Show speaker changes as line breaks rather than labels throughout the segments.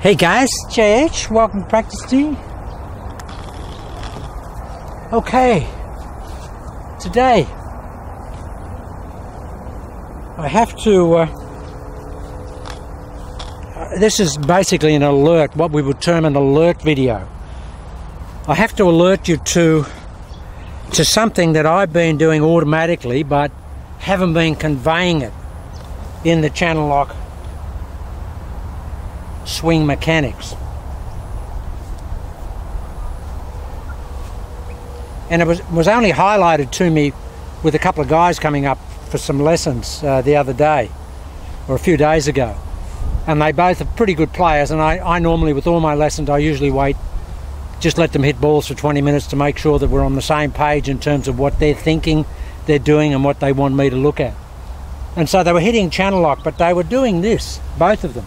Hey guys, JH, welcome to Practice D. Okay, today I have to, this is basically an alert, what we would term an alert video. I have to alert you to something that I've been doing automatically but haven't been conveying it in the channel lock swing mechanics. And it was only highlighted to me with a couple of guys coming up for some lessons the other day, or a few days ago. And they both are pretty good players, and I normally, with all my lessons, I usually wait, just let them hit balls for 20 minutes to make sure that we're on the same page in terms of what they're thinking, they're doing, and what they want me to look at. And so they were hitting channel lock, but they were doing this, both of them.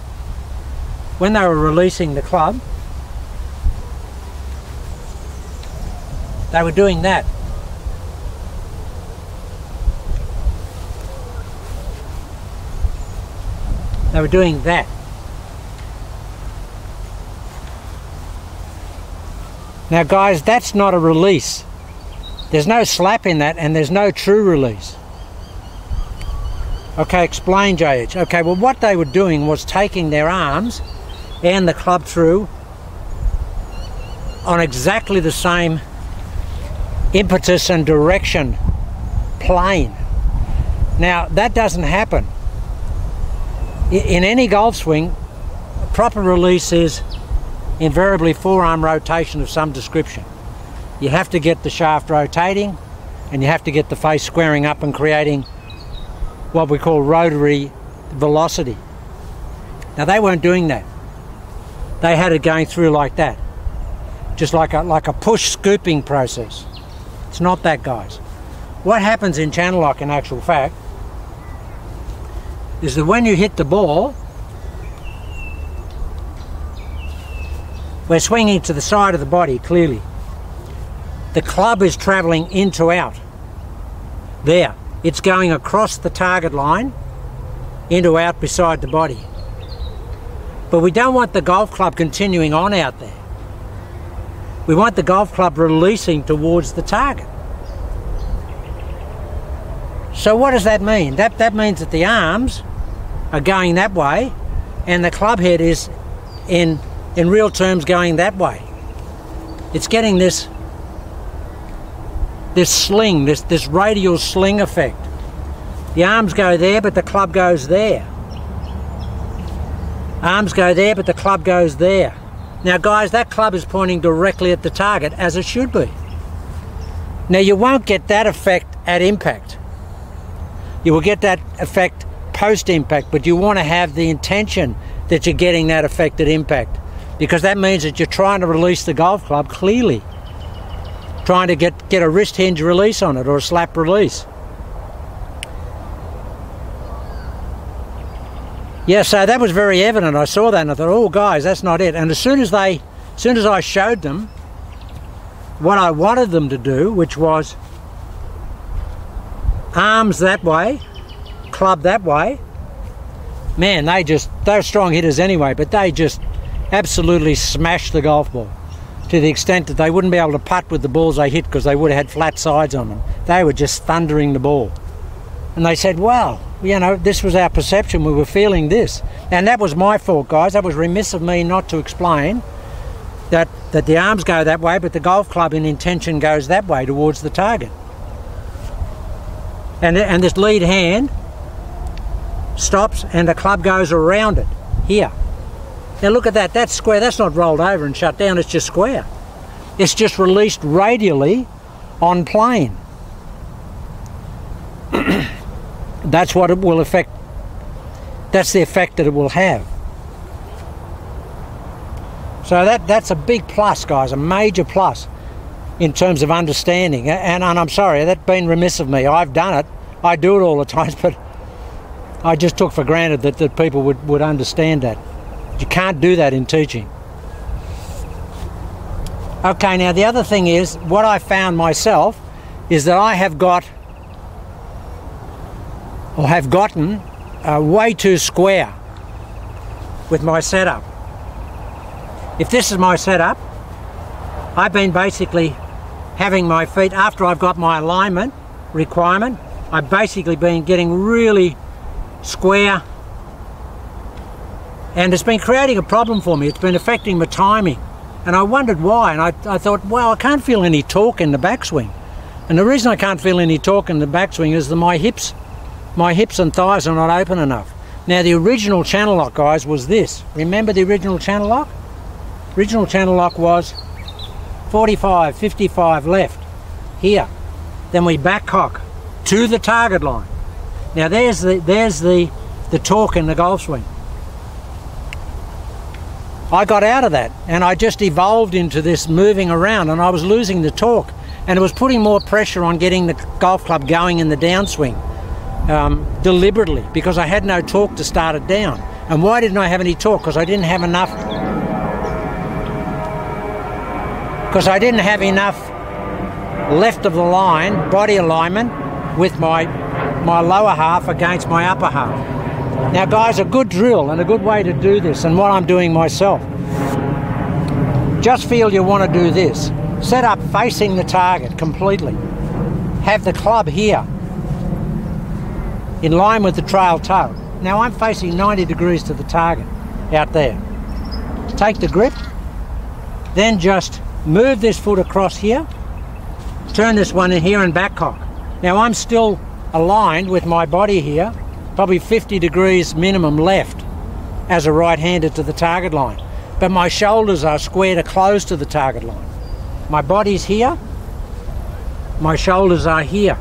When they were releasing the club, they were doing that. They were doing that. Now guys, that's not a release. There's no slap in that, and there's no true release. Okay, explain, JH. Okay, well what they were doing was taking their arms and the club through on exactly the same impetus and direction plane. Now that doesn't happen. In any golf swing, proper release is invariably forearm rotation of some description. You have to get the shaft rotating, and you have to get the face squaring up and creating what we call rotary velocity. Now they weren't doing that. They had it going through like that, just like a push scooping process. It's not that, guys. What happens in channel lock, in actual fact, is that when you hit the ball, we're swinging to the side of the body, clearly. The club is traveling in to out. There. It's going across the target line, into out beside the body. But we don't want the golf club continuing on out there. We want the golf club releasing towards the target. So what does that mean? That means that the arms are going that way, and the club head is, in real terms, going that way. It's getting this sling, this radial sling effect. The arms go there, but the club goes there. Arms go there, but the club goes there. Now guys, that club is pointing directly at the target, as it should be. Now you won't get that effect at impact. You will get that effect post-impact, but you want to have the intention that you're getting that effect at impact, because that means that you're trying to release the golf club clearly. Trying to get a wrist hinge release on it, or a slap release. Yeah, so that was very evident. I saw that and I thought, oh guys, that's not it. And as soon as I showed them what I wanted them to do, which was arms that way, club that way, man, they're strong hitters anyway, but they just absolutely smashed the golf ball, to the extent that they wouldn't be able to putt with the balls they hit because they would have had flat sides on them. They were just thundering the ball. And they said, wow, you know, this was our perception, we were feeling this. And that was my fault, guys. That was remiss of me not to explain that the arms go that way, but the golf club in intention goes that way towards the target. And this lead hand stops and the club goes around it, here. Now look at that, that's square, that's not rolled over and shut down, it's just square. It's just released radially on plane. That's what it will affect, that's the effect that it will have. So that's a big plus, guys, a major plus in terms of understanding. And I'm sorry, that's been remiss of me. I've done it, I do it all the time, but I just took for granted that people would understand that. You can't do that in teaching. Okay, now the other thing is, what I found myself is that I have got, or have gotten, way too square with my setup. if this is my setup, I've been basically having my feet, after I've got my alignment requirement, I've basically been getting really square, and it's been creating a problem for me. It's been affecting my timing, and I wondered why, and I thought, well, I can't feel any torque in the backswing. And the reason I can't feel any torque in the backswing is that my hips and thighs are not open enough. Now, the original channel lock, guys, was this. Remember the original channel lock? Original channel lock was 45, 55 left, here. Then we back cock to the target line. Now there's the torque in the golf swing. I got out of that and I just evolved into this moving around, and I was losing the torque, and it was putting more pressure on getting the golf club going in the downswing deliberately, because I had no torque to start it down. And why didn't I have any torque? Because I didn't have enough left of the line, body alignment, with my lower half against my upper half. Now guys, a good drill and a good way to do this, and what I'm doing myself, just feel you want to do this. Set up facing the target completely. Have the club here, in line with the trail toe. Now I'm facing 90 degrees to the target, out there. Take the grip, then just move this foot across here, turn this one in here and back cock. Now I'm still aligned with my body here, probably 50 degrees minimum left as a right-hander to the target line. But my shoulders are square to close to the target line. My body's here, my shoulders are here.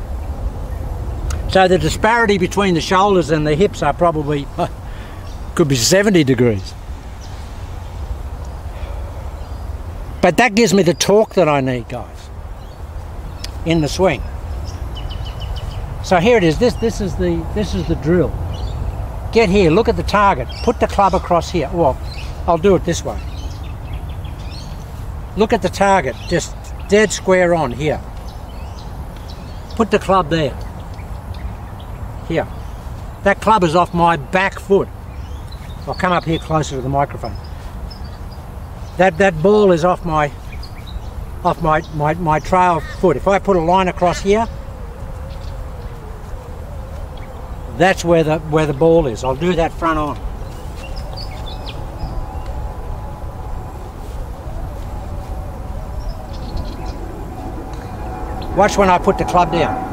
So the disparity between the shoulders and the hips are probably, could be 70 degrees. But that gives me the torque that I need, guys, in the swing. So here it is. This is the drill. Get here, look at the target, put the club across here. Well, I'll do it this way. Look at the target, just dead square on here. Put the club there. Here. That club is off my back foot. I'll come up here closer to the microphone. That ball is off my trail foot. If I put a line across here, that's where the ball is. I'll do that front on. Watch when I put the club down.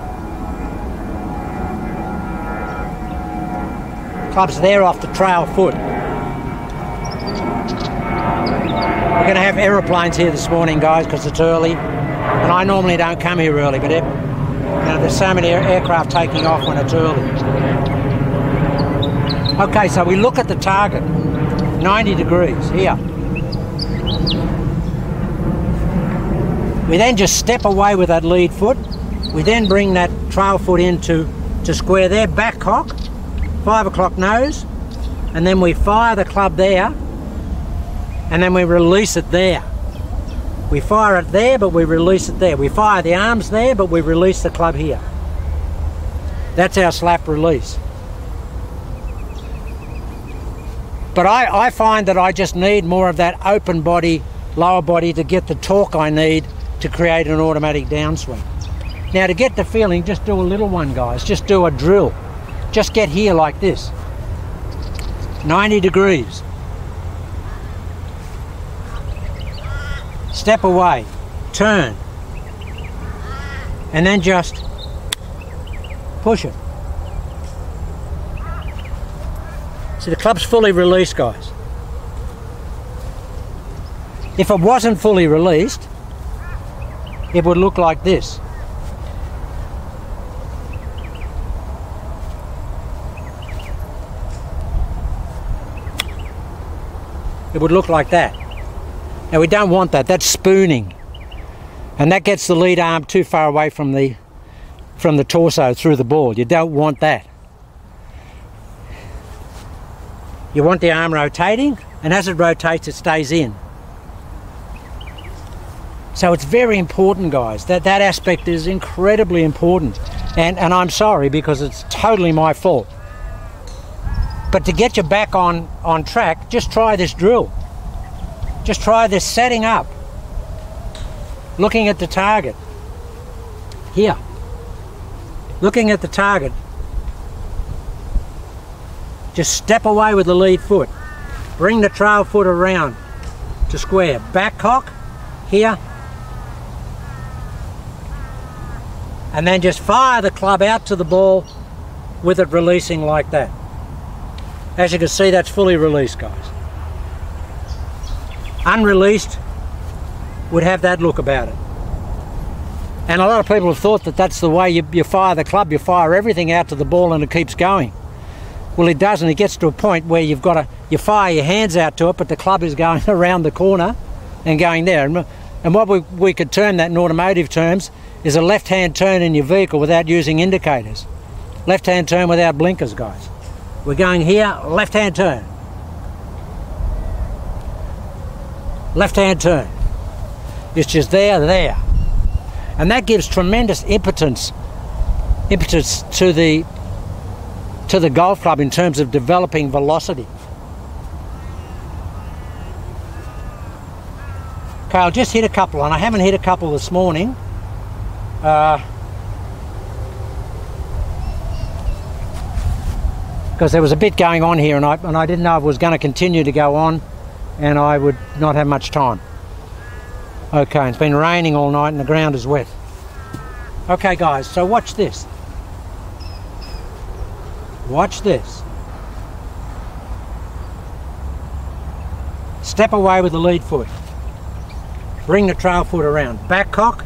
Club's there off the trail foot. We're going to have aeroplanes here this morning, guys, because it's early, and I normally don't come here early, but there's so many aircraft taking off when it's early. Okay, so we look at the target, 90 degrees here. We then just step away with that lead foot. We then bring that trail foot into square there, back cock, 5 o'clock nose, and then we fire the club there, and then we release it there. We fire it there, but we release it there. We fire the arms there, but we release the club here. That's our slap release. But I find that I just need more of that open body, lower body to get the torque I need to create an automatic downswing. Now to get the feeling, just do a little one, guys. Just do a drill. Just get here like this. 90 degrees. Step away, turn, and then just push it. See, the club's fully released, guys. If it wasn't fully released, it would look like this. It would look like that. Now we don't want that. That's spooning, and that gets the lead arm too far away from the torso through the ball. You don't want that. You want the arm rotating, and as it rotates, it stays in. So it's very important, guys. That aspect is incredibly important, and I'm sorry because it's totally my fault. But to get you back on track, just try this drill. Just try this setting up. Looking at the target. Here. Looking at the target. Just step away with the lead foot. Bring the trail foot around to square. Back cock. Here. And then just fire the club out to the ball with it releasing like that. As you can see, that's fully released, guys. Unreleased would have that look about it. And a lot of people have thought that that's the way you fire the club. You fire everything out to the ball and it keeps going. Well, it doesn't. It gets to a point where you fire your hands out to it, but the club is going around the corner and going there. And what we could term that in automotive terms is a left-hand turn in your vehicle without using indicators. Left-hand turn without blinkers, guys. We're going here, left-hand turn. Left-hand turn. It's just there. And that gives tremendous impetus to the golf club in terms of developing velocity. Okay, I'll just hit a couple, and I haven't hit a couple this morning. Because there was a bit going on here, and I didn't know if it was going to continue to go on, and I would not have much time. Okay, it's been raining all night and the ground is wet. Okay guys, so watch this. Watch this. Step away with the lead foot. Bring the trail foot around. Back cock.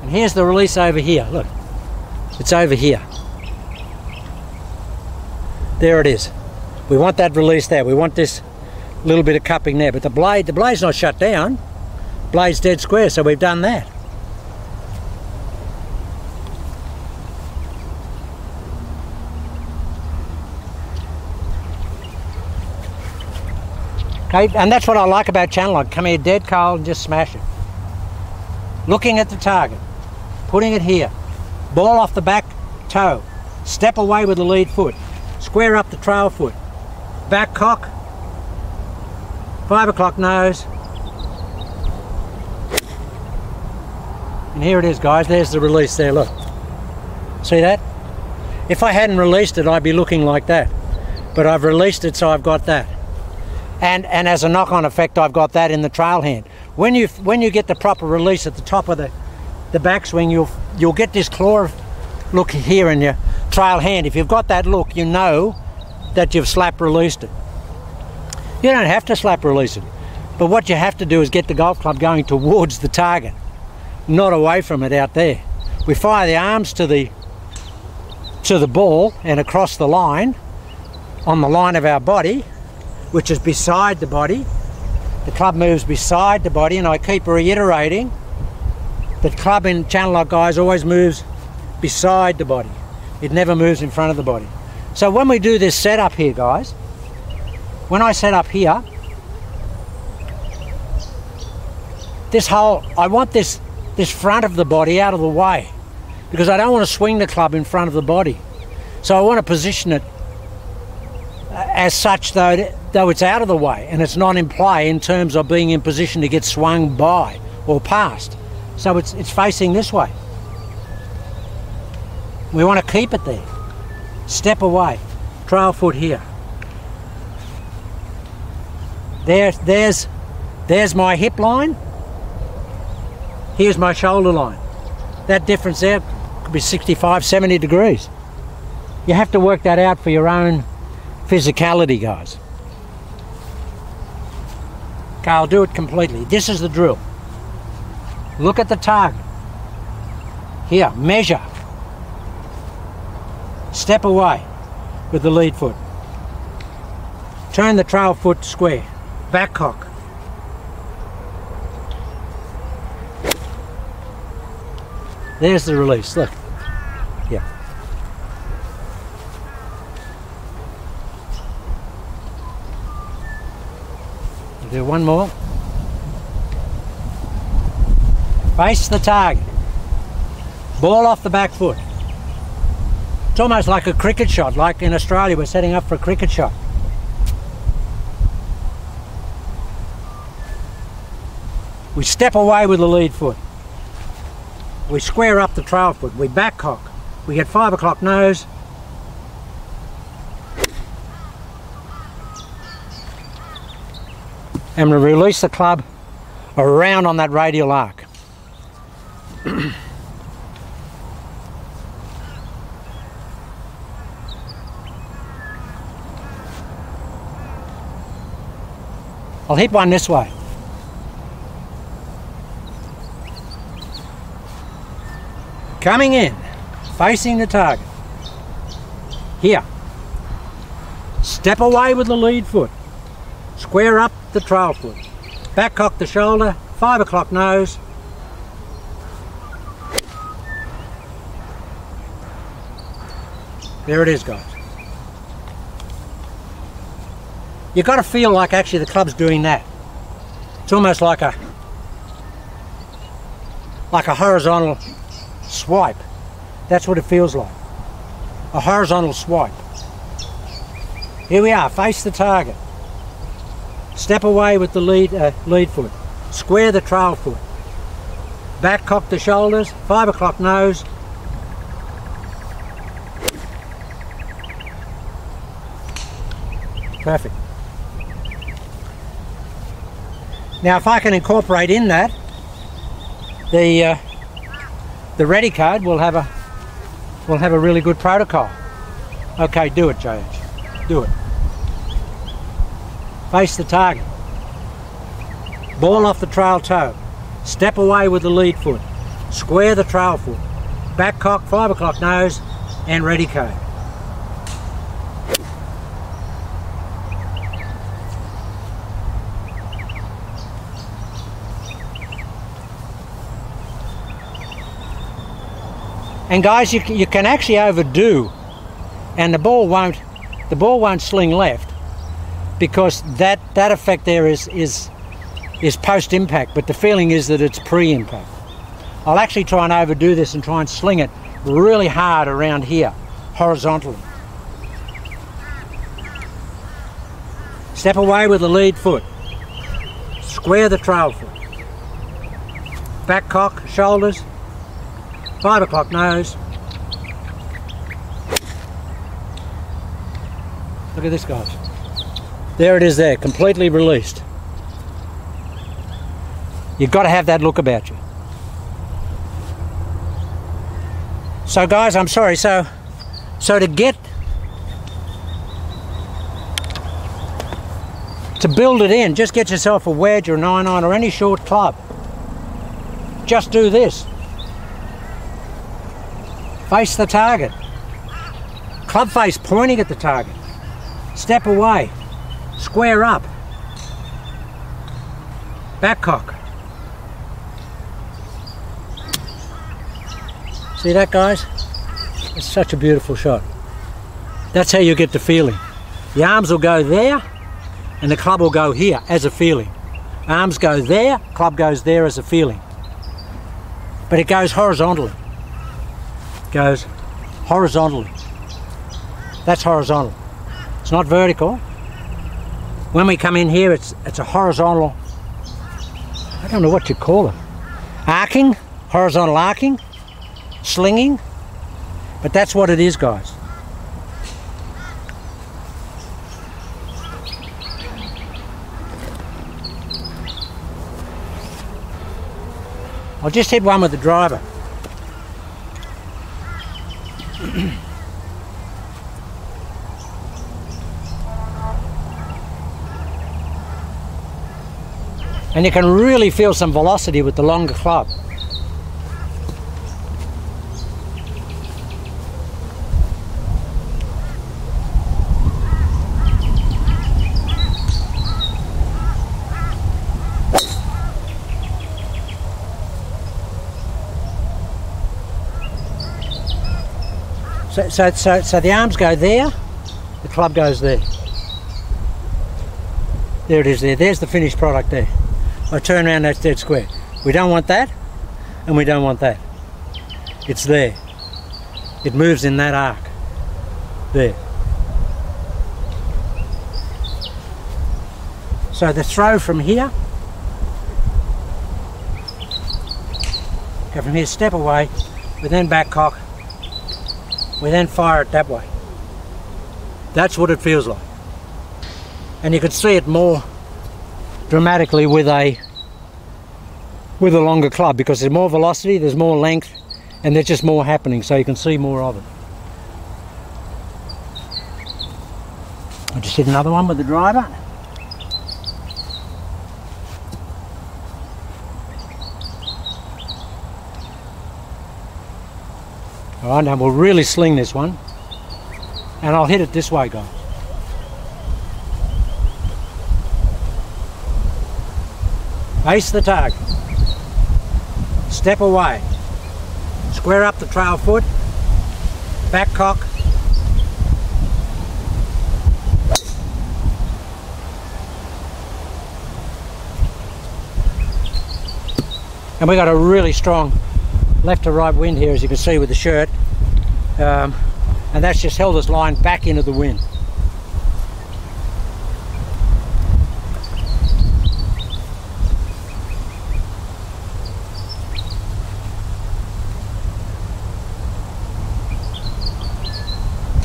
And here's the release over here. Look, it's over here. There it is. We want that release there. We want this little bit of cupping there. But the blade's not shut down. Blade's dead square, so we've done that. Okay, and that's what I like about channel lock. Come here dead cold and just smash it. Looking at the target. Putting it here. Ball off the back toe. Step away with the lead foot. Square up the trail foot. Back cock. 5 o'clock nose. And here it is, guys. There's the release there, look. See that? If I hadn't released it, I'd be looking like that. But I've released it, so I've got that. And as a knock-on effect, I've got that in the trail hand. When you get the proper release at the top of the backswing, you'll get this claw look here in your trail hand. If you've got that look, you know that you've slap released it. You don't have to slap release it, but what you have to do is get the golf club going towards the target, not away from it out there. We fire the arms to the ball and across the line, on the line of our body, which is beside the body. The club moves beside the body, and I keep reiterating that club in channel lock, guys, always moves beside the body. It never moves in front of the body. So when we do this setup here, guys, when I set up here, I want this front of the body out of the way, because I don't want to swing the club in front of the body. So I want to position it as such, though it's out of the way and it's not in play in terms of being in position to get swung by or past. So it's facing this way. We want to keep it there. Step away. Trail foot here. There's my hip line. Here's my shoulder line. That difference there could be 65, 70 degrees. You have to work that out for your own physicality, guys. Okay, I'll do it completely. This is the drill. Look at the target. Here, measure. Step away with the lead foot. Turn the trail foot square. Back cock. There's the release, look. Yeah. I'll do one more. Face the target. Ball off the back foot. It's almost like a cricket shot, like in Australia we're setting up for a cricket shot. We step away with the lead foot. We square up the trail foot. We back cock. We get 5 o'clock nose. And we release the club around on that radial arc. I'll hit one this way. Coming in, facing the target. Here. Step away with the lead foot. Square up the trail foot. Back cock the shoulder, 5 o'clock nose. There it is, guys. You've got to feel like actually the club's doing that. It's almost like a horizontal swipe. That's what it feels like. A horizontal swipe. Here we are, face the target. Step away with the lead foot. Square the trail foot. Back cock the shoulders, 5 o'clock nose. Perfect. Now if I can incorporate in that the ready code, we'll have a really good protocol. Okay, do it, JH. Do it. Face the target. Ball off the trail toe. Step away with the lead foot. Square the trail foot. Back cock, 5 o'clock nose, and ready code. And guys, you can actually overdo, and the ball won't sling left, because that effect there is post impact, but the feeling is that it's pre-impact. I'll actually try and overdo this and try and sling it really hard around here, horizontally. Step away with the lead foot. Square the trail foot. Back cock, shoulders. 5 o'clock nose. Look at this, guys. There it is there, completely released. You've got to have that look about you. So guys, I'm sorry, so to build it in, just get yourself a wedge or a 9-iron or any short club. Just do this. Face the target. Club face pointing at the target. Step away. Square up. Back cock. See that, guys? It's such a beautiful shot. That's how you get the feeling. The arms will go there and the club will go here as a feeling. Arms go there, club goes there as a feeling. But it goes horizontally. Goes horizontally. That's horizontal. It's not vertical. When we come in here, it's a horizontal, I don't know what you call it. Arcing, horizontal arcing, slinging, but that's what it is, guys. I'll just hit one with the driver. And you can really feel some velocity with the longer club. So the arms go there, the club goes there. There it is there. There's the finished product there. I turn around, that's dead square. We don't want that, and we don't want that. It's there. It moves in that arc. There. So the throw from here, go from here, step away, we then back cock, we then fire it that way. That's what it feels like. And you can see it more dramatically with a longer club, because there's more velocity, there's more length, and there's just more happening, so you can see more of it. I just hit another one with the driver. Alright, now we'll really sling this one, and I'll hit it this way, guys. Face the target. Step away. Square up the trail foot. Back cock. And we got a really strong left to right wind here, as you can see with the shirt, and that's just held this line back into the wind.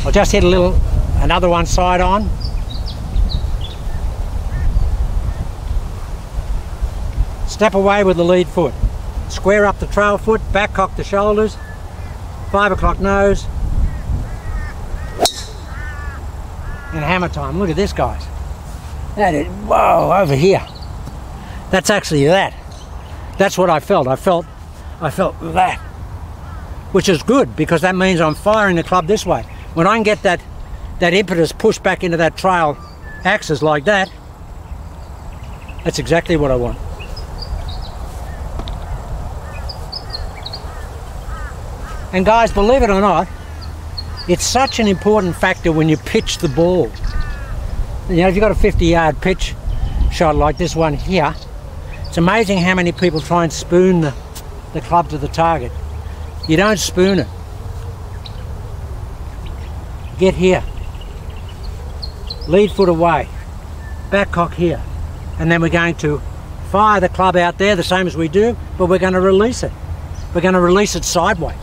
I'll just hit another one side on. Step away with the lead foot. Square up the trail foot, back cock the shoulders, 5 o'clock nose, and hammer time. Look at this, guys. That is, whoa, over here. That's actually that. That's what I felt. I felt that, which is good, because that means I'm firing the club this way. When I can get that impetus pushed back into that trail axis like that, that's exactly what I want. And guys, believe it or not, it's such an important factor when you pitch the ball. You know, if you've got a 50-yard pitch shot like this one here, it's amazing how many people try and spoon the club to the target. You don't spoon it. Get here. Lead foot away. Back cock here. And then we're going to fire the club out there the same as we do, but we're going to release it. We're going to release it sideways.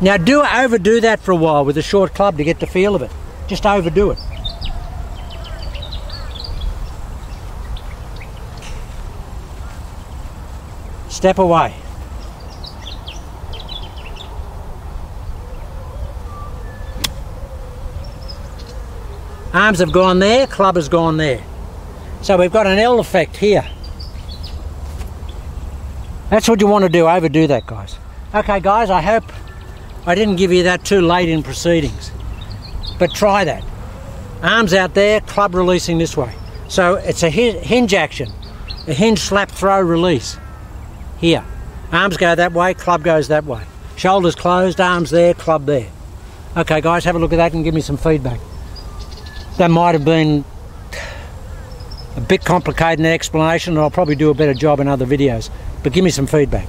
Now overdo that for a while with a short club to get the feel of it. Just overdo it. Step away. Arms have gone there, club has gone there. So we've got an L effect here. That's what you want to do, overdo that, guys. Okay guys, I hope I didn't give you that too late in proceedings, but try that. Arms out there, club releasing this way. So it's a hinge action, a hinge slap throw release. Here, arms go that way, club goes that way. Shoulders closed, arms there, club there. Okay guys, have a look at that and give me some feedback. That might have been a bit complicated in the explanation, and I'll probably do a better job in other videos, but give me some feedback.